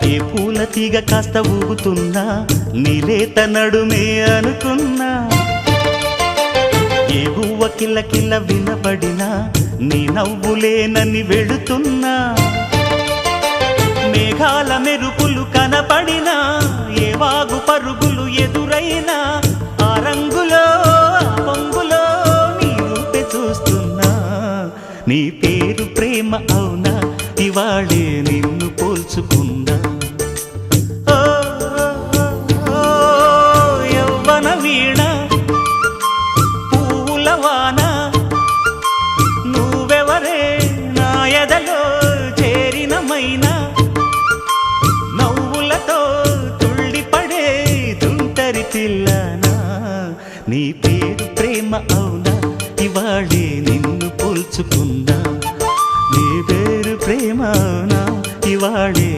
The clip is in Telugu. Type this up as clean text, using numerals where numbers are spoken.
ఏ పూల తీగ కాస్త ఊగుతున్నా నీలేత నడుమే అనుకున్నా ఏ గువ్వ కిల్ల కిల్ల వినబడినా నీ నవ్వులేనని వెళుతున్నా మేఘాల మెరుపులు కనపడినా ఏ వాగు పరుగులు ఎదురైనా ఆ రంగులో ఆ పొంగులో నీ రూపే చూస్తున్నా నీ పేరు ప్రేమ అవునా ఇవాళే